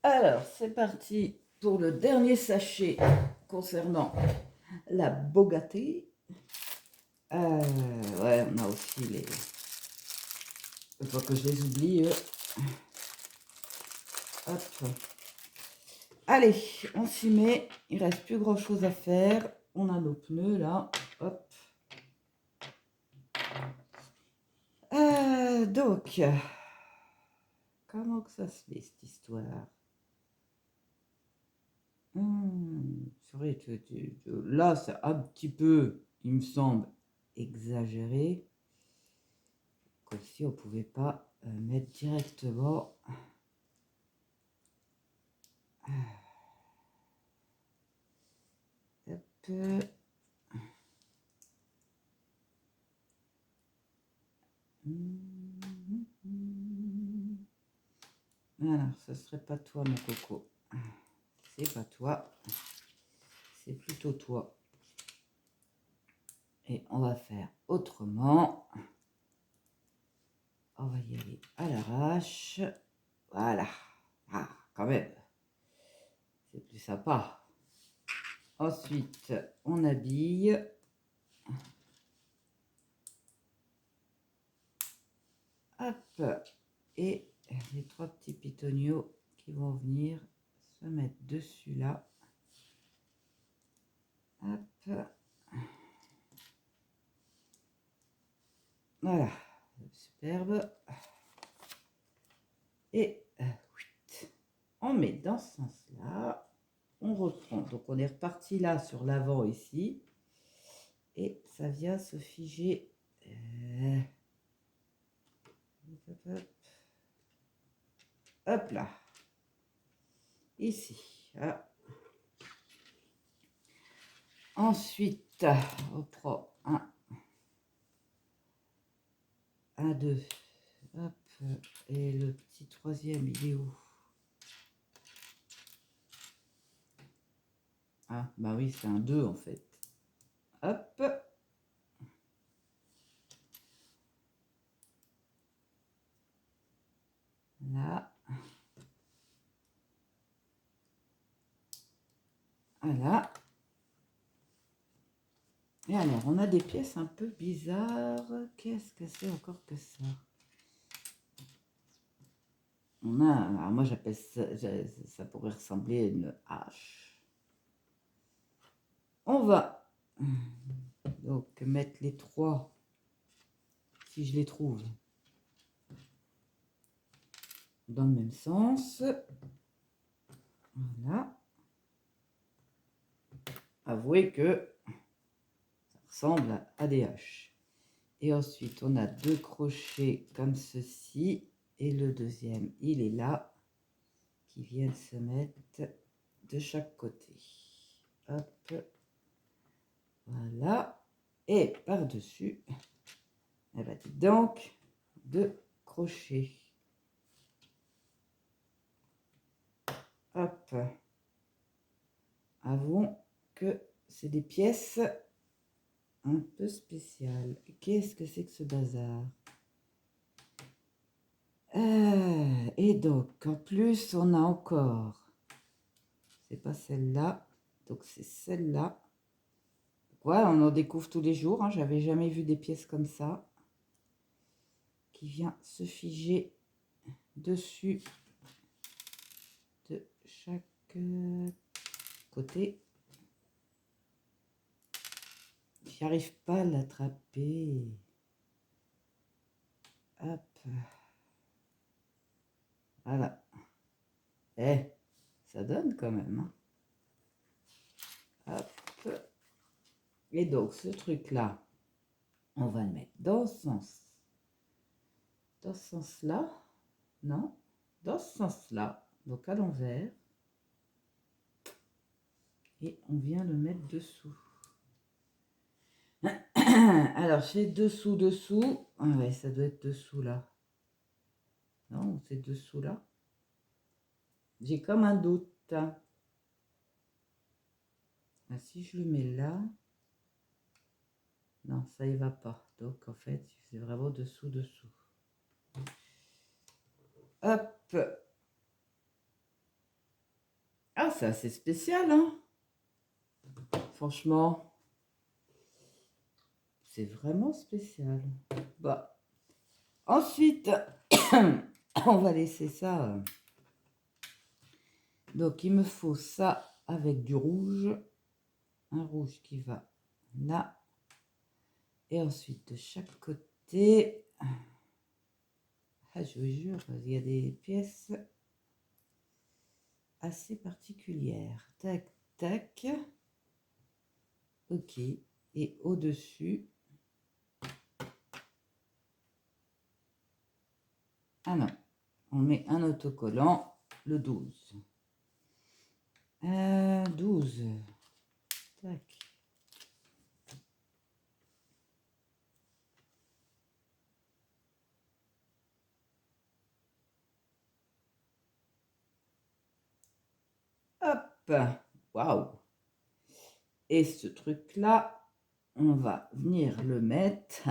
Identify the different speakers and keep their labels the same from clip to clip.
Speaker 1: Alors, c'est parti pour le dernier sachet concernant la Bogatée. Ouais, on a aussi les... Il faut que je les oublie. Hop. Allez, on s'y met. Il ne reste plus grand chose à faire. On a nos pneus là. Hop. Donc, comment que ça se fait cette histoire? C'est vrai, là, c'est un petit peu, il me semble, exagéré. Comme si on ne pouvait pas mettre directement. Hop. Alors, ce serait pas toi, mon coco. C'est pas toi. C'est plutôt toi. Et on va faire autrement. On va y aller à l'arrache. Voilà. Ah, quand même. C'est plus sympa. Ensuite, on habille. Hop. Et les trois petits pitonios qui vont venir se mettre dessus là. Hop. Voilà. Superbe. Et on met dans ce sens-là. On reprend. Donc, on est reparti là sur l'avant ici. Et ça vient se figer. Hop, hop. Hop là. Ici. Voilà. Ensuite, on prend un, deux. Hop. Et le petit troisième, il est où? Ah, bah oui, c'est un 2 en fait. Hop. Là. Voilà. Et alors, on a des pièces un peu bizarres. Qu'est-ce que c'est encore que ça? On a, alors moi j'appelle ça, ça pourrait ressembler à une hache. On va donc mettre les trois, si je les trouve, dans le même sens. Voilà. Avouez que ça ressemble à des haches. Et ensuite, on a deux crochets comme ceci. Et le deuxième, il est là, qui viennent se mettre de chaque côté. Hop. Voilà. Et par-dessus, eh ben, dis donc, deux crochets. Hop. Avouons que c'est des pièces un peu spéciales. Qu'est-ce que c'est que ce bazar? Et donc, en plus, on a encore... C'est pas celle-là. Donc, c'est celle-là. Voilà, on en découvre tous les jours. Hein. J'avais jamais vu des pièces comme ça. Qui vient se figer dessus de chaque côté. J'arrive pas à l'attraper. Hop. Voilà. Eh, ça donne quand même. Hein. Hop. Et donc, ce truc-là, on va le mettre dans ce sens. Dans ce sens-là. Non. Dans ce sens-là. Donc, à l'envers. Et on vient le mettre dessous. Alors, c'est dessous. Ah ouais, ça doit être dessous là. Non, c'est dessous là. J'ai comme un doute. Ah, si je le mets là. Non, ça y va pas. Donc, en fait, c'est vraiment dessous. Hop. Ah, c'est assez spécial, hein? Franchement, c'est vraiment spécial. Bah, ensuite, on va laisser ça. Donc, il me faut ça avec du rouge. Un rouge qui va là. Et ensuite, de chaque côté... Ah, je vous jure, il y a des pièces assez particulières. Tac, tac. Ok. Et au-dessus... Ah non, on met un autocollant, le 12. 12. Tac. Hop. Waouh. Et ce truc-là, on va venir le mettre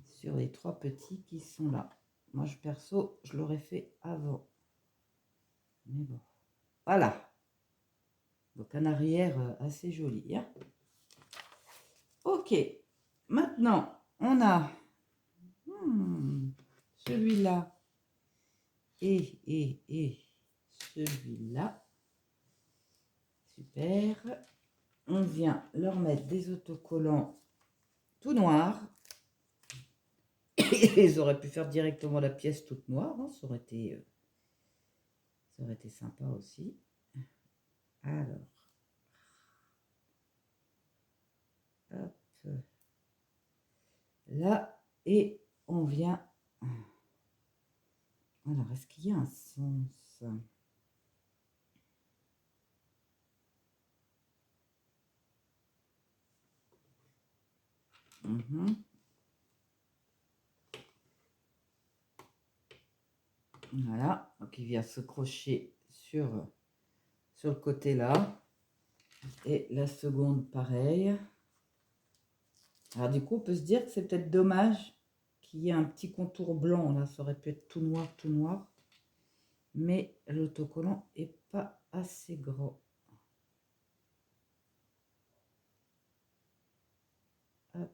Speaker 1: sur les 3 petits qui sont là. Moi, perso, je l'aurais fait avant. Mais bon. Voilà. Donc, un arrière assez joli. Hein. Ok. Maintenant, on a celui-là et celui-là. Super. On vient leur mettre des autocollants tout noirs. Ils auraient pu faire directement la pièce toute noire. Hein. Ça aurait été sympa aussi. Alors. Hop. Là. Et on vient... Alors, est-ce qu'il y a un sens? Voilà, donc il vient se crocher sur le côté là. Et la seconde, pareil. Alors du coup, on peut se dire que c'est peut-être dommage qu'il y ait un petit contour blanc. Là, ça aurait pu être tout noir, tout noir. Mais l'autocollant est pas assez grand. Hop.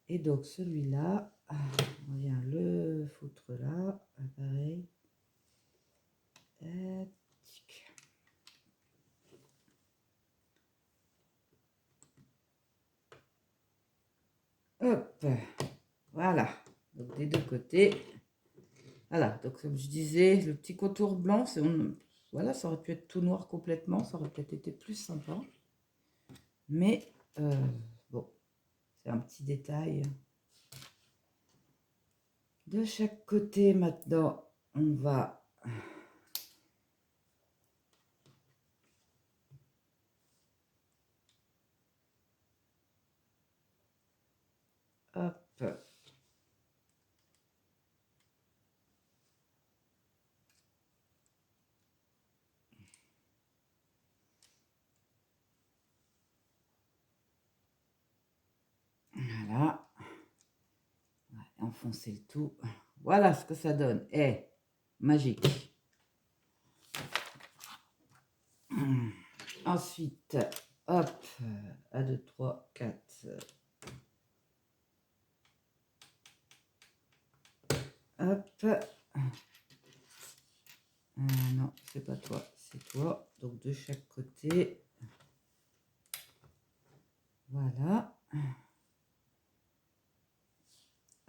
Speaker 1: Et donc celui-là, on vient le foutre là, pareil. Hop, voilà. Donc des deux côtés. Voilà, donc comme je disais, le petit contour blanc, voilà, ça aurait pu être tout noir complètement, ça aurait peut-être été plus sympa. Mais bon, c'est un petit détail. De chaque côté, maintenant, on va... Hop. Voilà. On va enfoncer le tout. Voilà ce que ça donne. Magique. Ensuite, hop, 1, 2, 3, 4. Hop. Non, c'est pas toi, c'est toi. Donc de chaque côté. Voilà.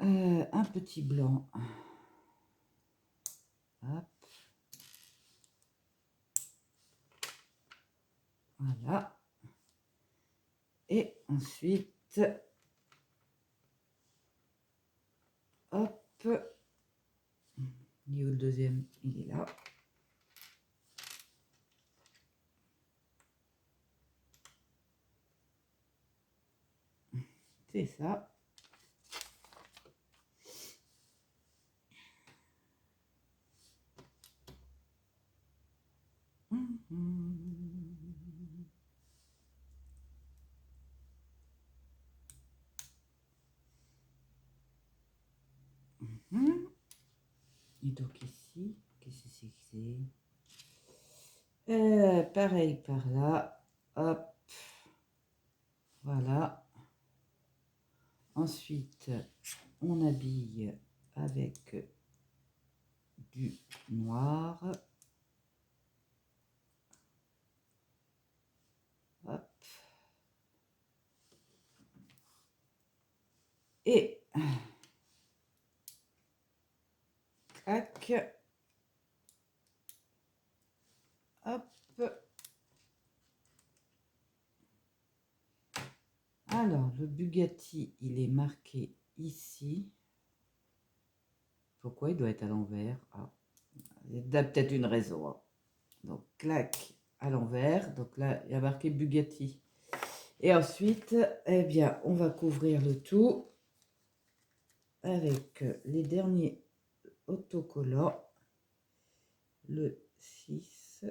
Speaker 1: Un petit blanc. Hop. Voilà. Et ensuite, hop. Il est où le deuxième? Il est là. C'est ça. Et donc ici, Qu'est-ce que c'est que c'est? Pareil par là. Hop. Voilà. Ensuite, on habille avec du noir. Hop. Et clac. Hop. Alors, le Bugatti, il est marqué ici. Pourquoi il doit être à l'envers? Ah, il y a peut-être une raison. Hein. Donc, clac, à l'envers. Donc là, il y a marqué Bugatti. Et ensuite, eh bien, on va couvrir le tout avec les derniers autocollants. Le 6.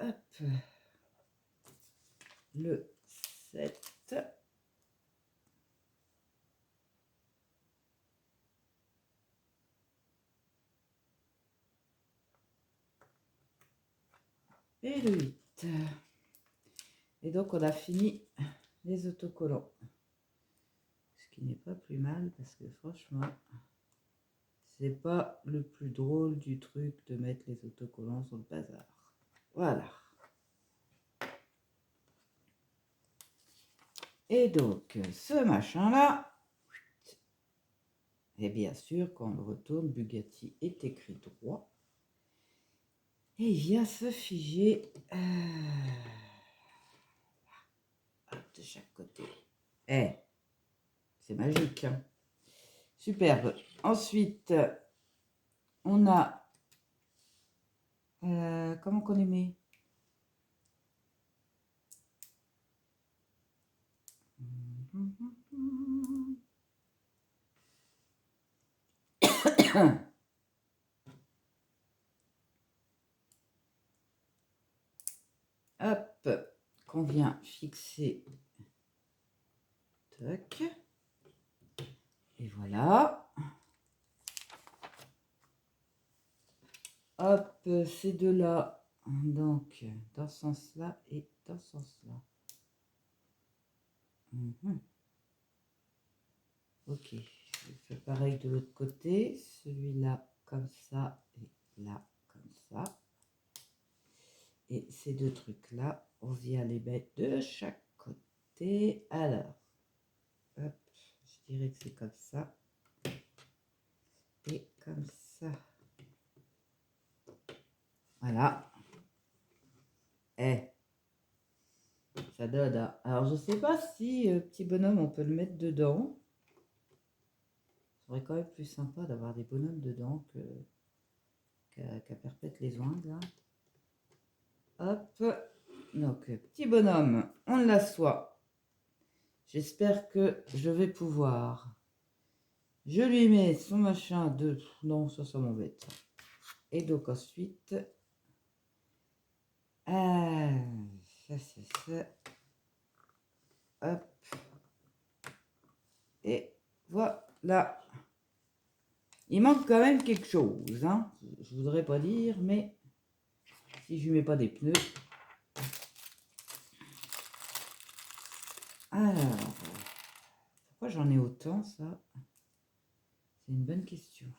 Speaker 1: Hop. Le 7. Et le 8. Et donc, on a fini les autocollants. Ce qui n'est pas plus mal parce que franchement, c'est pas le plus drôle du truc de mettre les autocollants sur le bazar. Voilà. Et donc, ce machin-là, et bien sûr, quand on le retourne, Bugatti est écrit droit. Et il vient se figer de chaque côté. Eh, c'est magique. Hein. Superbe. Ensuite, on a... comment qu'on aimait? Hop, qu'on vient fixer. Tac. Et voilà. Hop, ces deux-là, donc, dans ce sens-là et dans ce sens-là. Ok, je fais pareil de l'autre côté. Celui-là, comme ça, et là, comme ça. Et ces deux trucs-là, on vient les mettre de chaque côté. Alors, hop, je dirais que c'est comme ça. Et comme ça. Voilà. Ça donne. Hein. Alors, je sais pas si petit bonhomme, on peut le mettre dedans. Ça serait quand même plus sympa d'avoir des bonhommes dedans qu'à perpète les ongles. Hein. Hop. Donc, petit bonhomme, on l'assoit. J'espère que je vais pouvoir. Je lui mets son machin de... Non, ça m'embête. Et donc ensuite... ça. Hop. Et voilà. Il manque quand même quelque chose. Hein. Je voudrais pas dire, mais si je lui mets pas des pneus... Alors... Pourquoi j'en ai autant, ça? C'est une bonne question.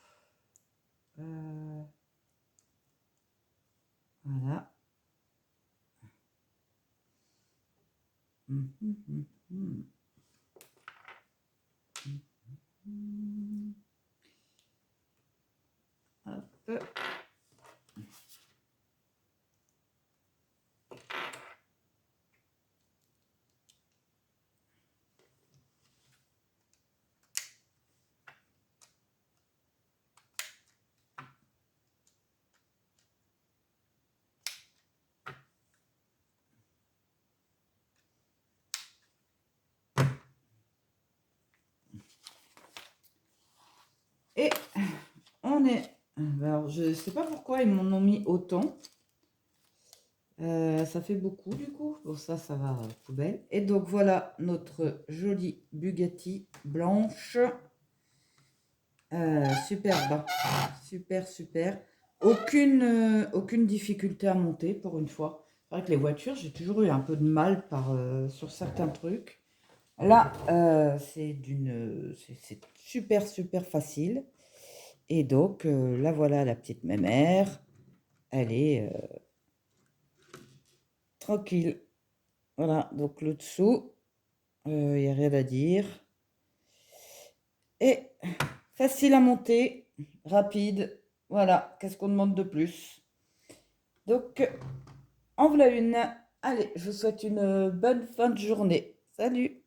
Speaker 1: Voilà. Hop. Et on est... Alors, je ne sais pas pourquoi ils m'en ont mis autant. Ça fait beaucoup du coup. Bon, ça va à la poubelle. Et donc, voilà notre jolie Bugatti blanche. Superbe, hein. Super, super. Aucune difficulté à monter pour une fois. C'est vrai que les voitures, j'ai toujours eu un peu de mal sur certains trucs. Là, c'est super, super facile. Et donc, là, voilà la petite mémère. Elle est tranquille. Voilà, donc le dessous, il n'y a rien à dire. Et facile à monter, rapide. Voilà, qu'est-ce qu'on demande de plus? Donc, en voilà une. Allez, je vous souhaite une bonne fin de journée. Salut!